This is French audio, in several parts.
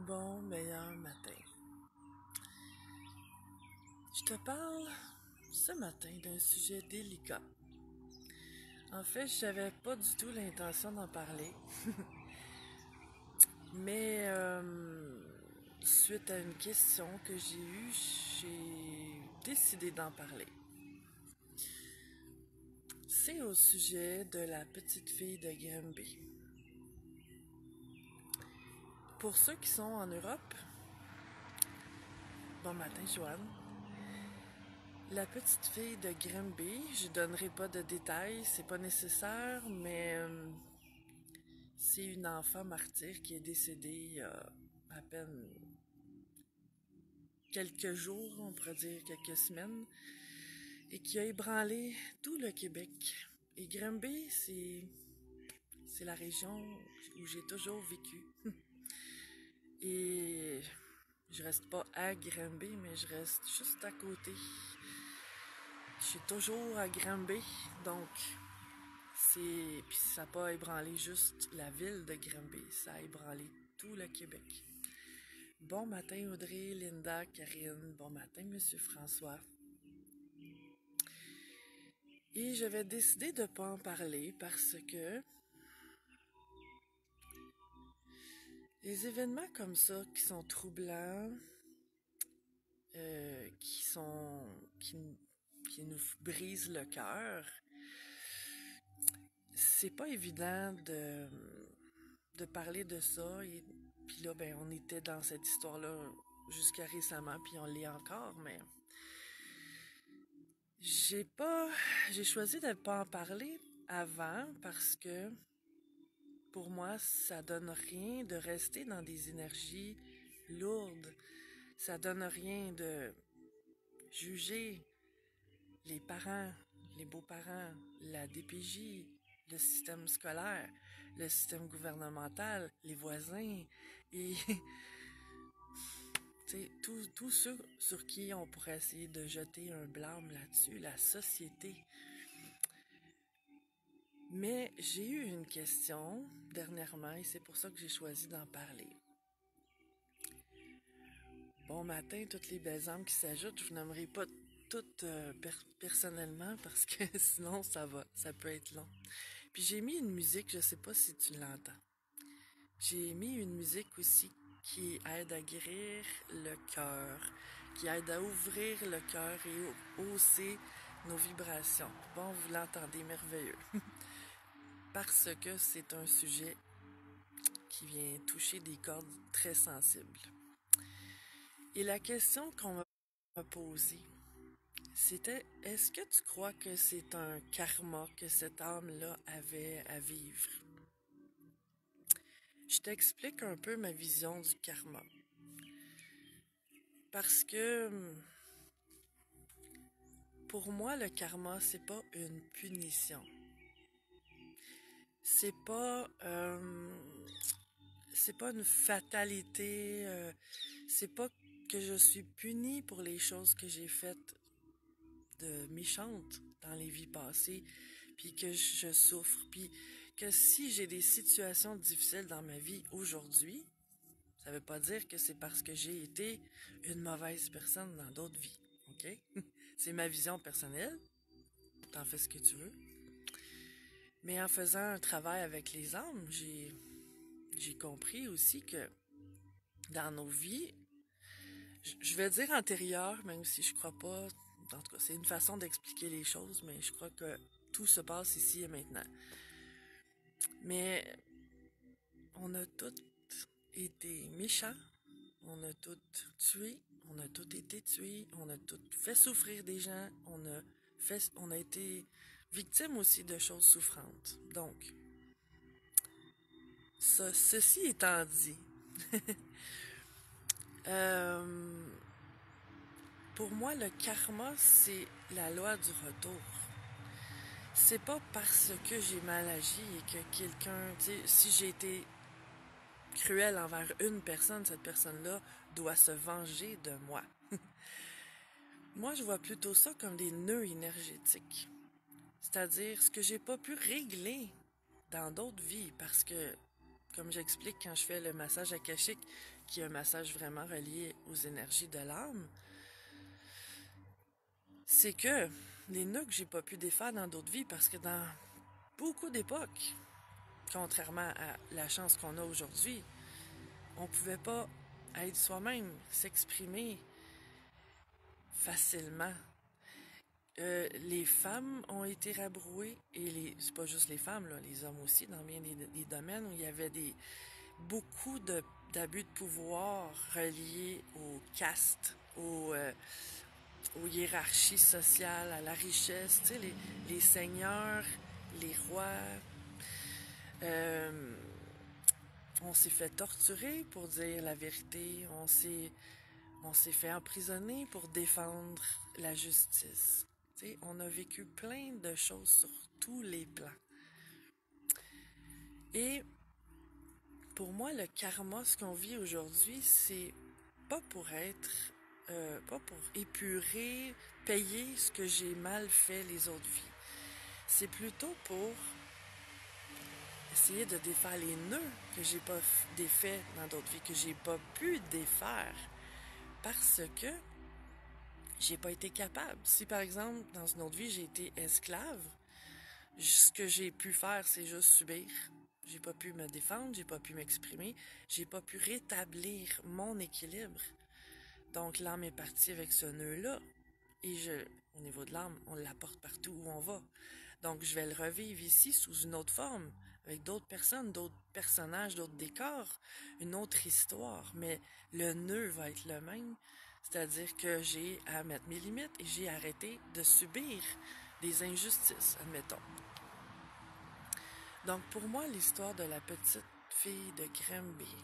Bon, meilleur matin. Je te parle ce matin d'un sujet délicat. En fait, j'avais pas du tout l'intention d'en parler, mais suite à une question que j'ai eue, j'ai décidé d'en parler. C'est au sujet de la petite fille de Granby. Pour ceux qui sont en Europe, bon matin, Joanne. La petite fille de Granby, je donnerai pas de détails, c'est pas nécessaire, mais c'est une enfant martyr qui est décédée il y a à peine quelques jours, on pourrait dire quelques semaines, et qui a ébranlé tout le Québec. Et Granby, c'est la région où j'ai toujours vécu. Et je reste pas à Granby, mais je reste juste à côté. Je suis toujours à Granby, donc puis ça n'a pas ébranlé juste la ville de Granby, ça a ébranlé tout le Québec. Bon matin Audrey, Linda, Karine, bon matin Monsieur François. Et j'avais décidé de ne pas en parler parce que les événements comme ça qui sont troublants, qui sont qui nous brisent le cœur, c'est pas évident de parler de ça. Et puis là, ben, on était dans cette histoire-là jusqu'à récemment, puis on l'est encore, mais j'ai choisi de ne pas en parler avant parce que pour moi, ça donne rien de rester dans des énergies lourdes. Ça donne rien de juger les parents, les beaux-parents, la DPJ, le système scolaire, le système gouvernemental, les voisins et tous ceux sur qui on pourrait essayer de jeter un blâme là-dessus, la société. Mais j'ai eu une question dernièrement et c'est pour ça que j'ai choisi d'en parler. Bon matin, toutes les belles âmes qui s'ajoutent, je n'aimerais pas toutes personnellement parce que sinon ça peut être long. Puis j'ai mis une musique, je sais pas si tu l'entends. J'ai mis une musique aussi qui aide à guérir le cœur, qui aide à ouvrir le cœur et hausser nos vibrations. Bon, vous l'entendez, merveilleux. Parce que c'est un sujet qui vient toucher des cordes très sensibles. Et la question qu'on m'a posée, c'était est-ce que tu crois que c'est un karma que cette âme-là avait à vivre? Je t'explique un peu ma vision du karma. Parce que pour moi, le karma, c'est pas une punition. C'est pas c'est pas une fatalité. C'est pas que je suis punie pour les choses que j'ai faites de méchantes dans les vies passées, puis que je souffre, puis que si j'ai des situations difficiles dans ma vie aujourd'hui, ça veut pas dire que c'est parce que j'ai été une mauvaise personne dans d'autres vies, ok? C'est ma vision personnelle, t'en fais ce que tu veux. Mais en faisant un travail avec les âmes, j'ai compris aussi que dans nos vies, je vais dire antérieures, même si je crois pas, en tout cas, c'est une façon d'expliquer les choses, mais je crois que tout se passe ici et maintenant. Mais on a tous été méchants, on a tous tué, on a tous été tués, on a tous fait souffrir des gens, on a été victime aussi de choses souffrantes. Donc, ceci étant dit, euh, pour moi, le karma, c'est la loi du retour. C'est pas parce que j'ai mal agi et que quelqu'un, tu sais, si j'ai été cruel envers une personne, cette personne-là doit se venger de moi. Moi, je vois plutôt ça comme des nœuds énergétiques. C'est-à-dire ce que j'ai pas pu régler dans d'autres vies parce que, comme j'explique quand je fais le massage akashique, qui est un massage vraiment relié aux énergies de l'âme, c'est que les nœuds que j'ai pas pu défaire dans d'autres vies, parce que dans beaucoup d'époques, contrairement à la chance qu'on a aujourd'hui, on pouvait pas être soi-même, s'exprimer facilement. Les femmes ont été rabrouées, et c'est pas juste les femmes, là, les hommes aussi, dans bien des domaines où il y avait beaucoup d'abus de pouvoir reliés aux castes, aux hiérarchies sociales, à la richesse, tu sais, les seigneurs, les rois. Euh, on s'est fait torturer pour dire la vérité, on s'est fait emprisonner pour défendre la justice. Tu sais, on a vécu plein de choses sur tous les plans. Et pour moi, le karma, ce qu'on vit aujourd'hui, c'est pas pour être, pas pour épurer, payer ce que j'ai mal fait les autres vies. C'est plutôt pour essayer de défaire les nœuds que j'ai pas défaits dans d'autres vies, que j'ai pas pu défaire parce que j'ai pas été capable. Si par exemple, dans une autre vie, j'ai été esclave, ce que j'ai pu faire, c'est juste subir. J'ai pas pu me défendre, j'ai pas pu m'exprimer, j'ai pas pu rétablir mon équilibre. Donc l'âme est partie avec ce nœud-là. Et au niveau de l'âme, on l'apporte partout où on va. Donc je vais le revivre ici sous une autre forme, avec d'autres personnes, d'autres personnages, d'autres décors, une autre histoire. Mais le nœud va être le même. C'est-à-dire que j'ai à mettre mes limites et j'ai arrêté de subir des injustices, admettons. Donc pour moi, l'histoire de la petite fille de Granby,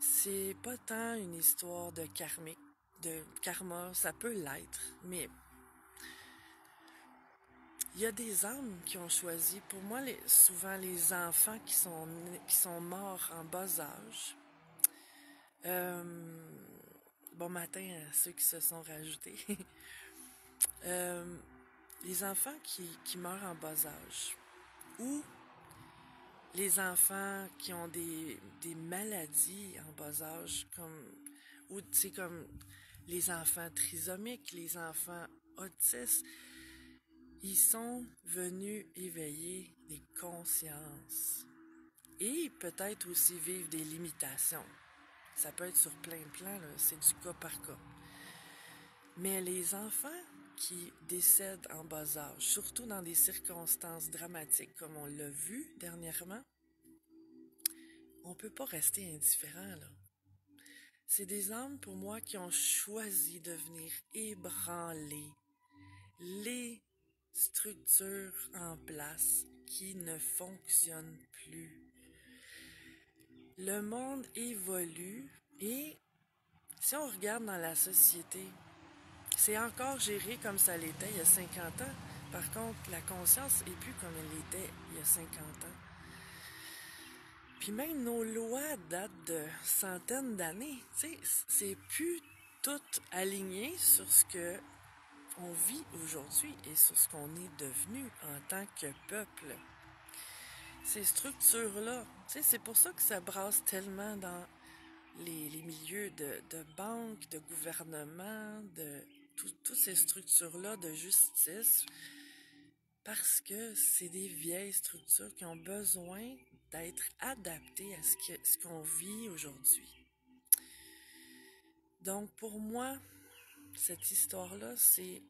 c'est pas tant une histoire de karmique, de karma, ça peut l'être, mais il y a des âmes qui ont choisi, pour moi, souvent les enfants qui sont morts en bas âge. Bon matin à ceux qui se sont rajoutés. Euh, les enfants qui meurent en bas âge, ou les enfants qui ont des maladies en bas âge, ou c'est comme les enfants trisomiques, les enfants autistes, ils sont venus éveiller des consciences et peut-être aussi vivre des limitations. Ça peut être sur plein de plans, là, c'est du cas par cas. Mais les enfants qui décèdent en bas âge, surtout dans des circonstances dramatiques comme on l'a vu dernièrement, on peut pas rester indifférent, là. C'est des âmes, pour moi, qui ont choisi de venir ébranler les structures en place qui ne fonctionnent plus. Le monde évolue et si on regarde dans la société, c'est encore géré comme ça l'était il y a 50 ans. Par contre, la conscience est plus comme elle l'était il y a 50 ans. Puis même nos lois datent de centaines d'années. Tu sais, c'est plus tout aligné sur ce que on vit aujourd'hui et sur ce qu'on est devenu en tant que peuple. Ces structures-là, tu sais, c'est pour ça que ça brasse tellement dans les milieux de banques, de gouvernement, de toutes ces structures-là de justice, parce que c'est des vieilles structures qui ont besoin d'être adaptées à ce qu'on vit aujourd'hui. Donc pour moi, cette histoire-là, c'est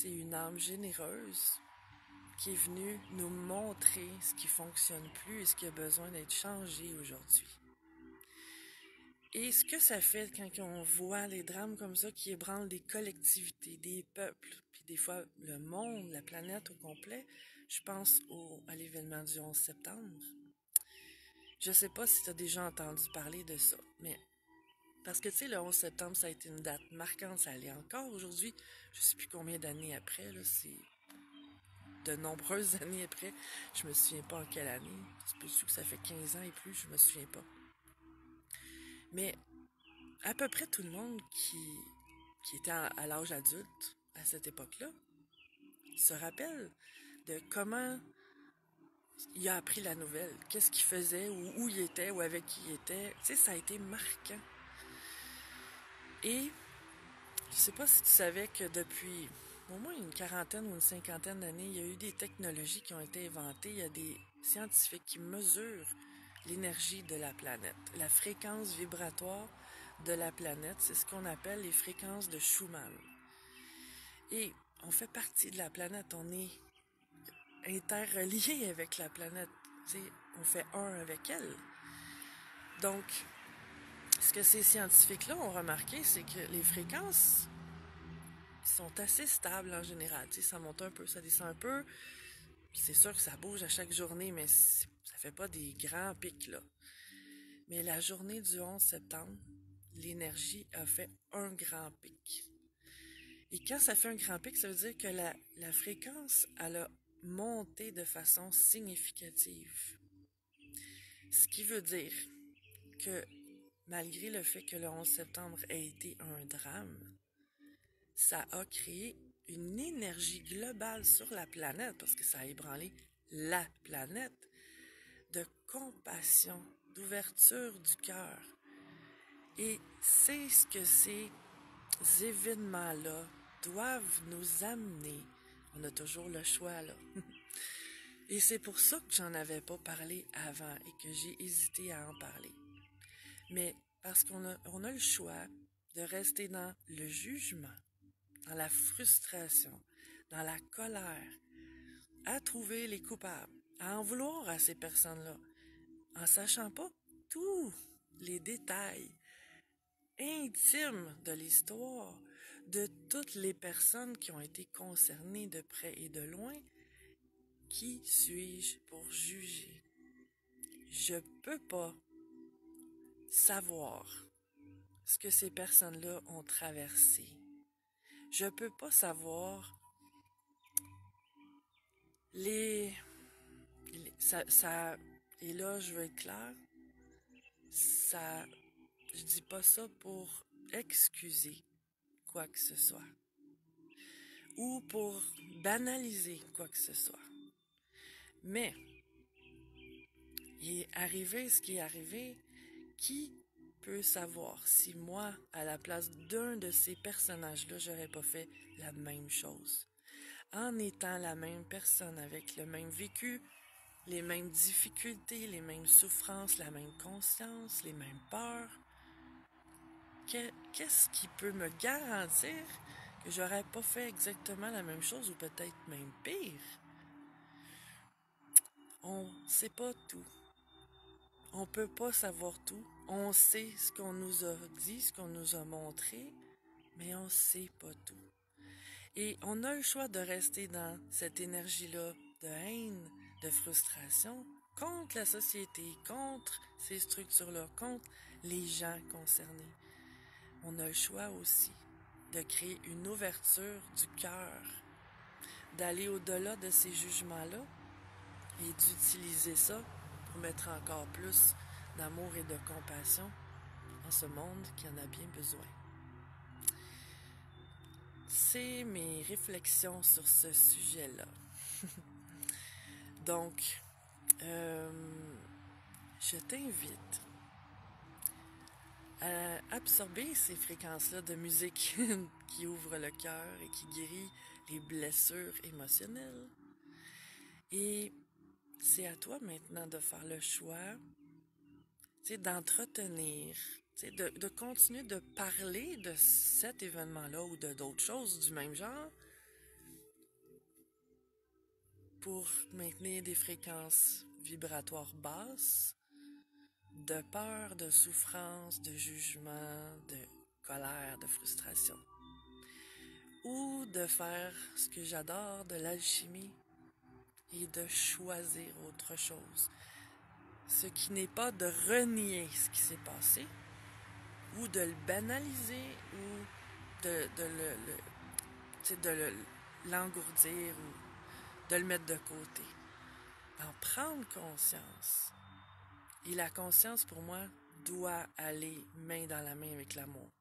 une âme généreuse qui est venue nous montrer ce qui fonctionne plus et ce qui a besoin d'être changé aujourd'hui. Et ce que ça fait quand on voit des drames comme ça qui ébranlent des collectivités, des peuples, puis des fois le monde, la planète au complet, je pense à l'événement du 11 septembre. Je sais pas si tu as déjà entendu parler de ça, mais parce que tu sais, le 11 septembre, ça a été une date marquante, ça l'est encore aujourd'hui. Je sais plus combien d'années après, là, c'est de nombreuses années après. Je me souviens pas en quelle année. C'est possible que ça fait 15 ans et plus, je me souviens pas. Mais à peu près tout le monde qui était à l'âge adulte à cette époque-là se rappelle de comment il a appris la nouvelle. Qu'est-ce qu'il faisait, ou où il était, ou avec qui il était. Tu sais, ça a été marquant. Et je sais pas si tu savais que depuis au moins une quarantaine ou une cinquantaine d'années, il y a eu des technologies qui ont été inventées. Il y a des scientifiques qui mesurent l'énergie de la planète, la fréquence vibratoire de la planète. C'est ce qu'on appelle les fréquences de Schumann. Et on fait partie de la planète, on est interrelié avec la planète. T'sais, on fait un avec elle. Donc, ce que ces scientifiques-là ont remarqué, c'est que les fréquences sont assez stables en général. T'sais, ça monte un peu, ça descend un peu. C'est sûr que ça bouge à chaque journée, mais ça fait pas des grands pics, là. Mais la journée du 11 septembre, l'énergie a fait un grand pic. Et quand ça fait un grand pic, ça veut dire que la fréquence, elle a monté de façon significative. Ce qui veut dire que malgré le fait que le 11 septembre ait été un drame, ça a créé une énergie globale sur la planète, parce que ça a ébranlé la planète, de compassion, d'ouverture du cœur. Et c'est ce que ces événements-là doivent nous amener. On a toujours le choix, là. Et c'est pour ça que j'en avais pas parlé avant et que j'ai hésité à en parler. Mais parce on a le choix de rester dans le jugement, dans la frustration, dans la colère, à trouver les coupables, à en vouloir à ces personnes-là, en sachant pas tous les détails intimes de l'histoire de toutes les personnes qui ont été concernées de près et de loin. Qui suis-je pour juger? Je peux pas savoir ce que ces personnes-là ont traversé. Je peux pas savoir ça, et là je veux être clair, ça, je dis pas ça pour excuser quoi que ce soit ou pour banaliser quoi que ce soit. Mais il est arrivé ce qui est arrivé. Qui peut savoir si moi, à la place d'un de ces personnages-là, j'aurais pas fait la même chose? En étant la même personne, avec le même vécu, les mêmes difficultés, les mêmes souffrances, la même conscience, les mêmes peurs. Qu'est-ce qui peut me garantir que j'aurais pas fait exactement la même chose ou peut-être même pire? On sait pas tout. On peut pas savoir tout. On sait ce qu'on nous a dit, ce qu'on nous a montré, mais on sait pas tout. Et on a le choix de rester dans cette énergie-là de haine, de frustration, contre la société, contre ces structures-là, contre les gens concernés. On a le choix aussi de créer une ouverture du cœur, d'aller au-delà de ces jugements-là et d'utiliser ça pour mettre encore plus d'amour et de compassion en ce monde qui en a bien besoin. C'est mes réflexions sur ce sujet-là. Donc, je t'invite à absorber ces fréquences-là de musique qui ouvrent le cœur et qui guérit les blessures émotionnelles. Et c'est à toi maintenant de faire le choix, d'entretenir, de continuer de parler de cet événement-là ou de d'autres choses du même genre pour maintenir des fréquences vibratoires basses, de peur, de souffrance, de jugement, de colère, de frustration. Ou de faire ce que j'adore, de l'alchimie, et de choisir autre chose. Ce qui n'est pas de renier ce qui s'est passé, ou de le banaliser, ou de l'engourdir, ou de le mettre de côté. En prendre conscience. Et la conscience, pour moi, doit aller main dans la main avec l'amour.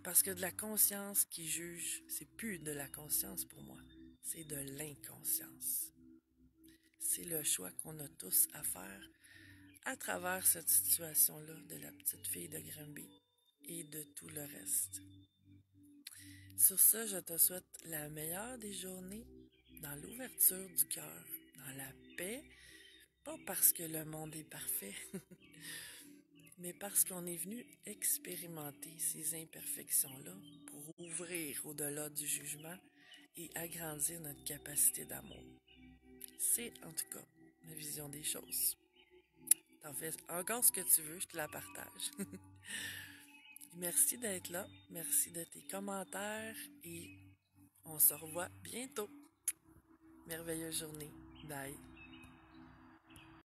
Parce que de la conscience qui juge, c'est plus de la conscience pour moi, c'est de l'inconscience. c'est le choix qu'on a tous à faire à travers cette situation-là de la petite fille de Granby et de tout le reste. Sur ça, je te souhaite la meilleure des journées, dans l'ouverture du cœur, dans la paix, pas parce que le monde est parfait, mais parce qu'on est venu expérimenter ces imperfections-là pour ouvrir au-delà du jugement et agrandir notre capacité d'amour. C'est en tout cas ma vision des choses. T'en fais encore ce que tu veux, je te la partage. Merci d'être là, merci de tes commentaires et on se revoit bientôt. Merveilleuse journée. Bye.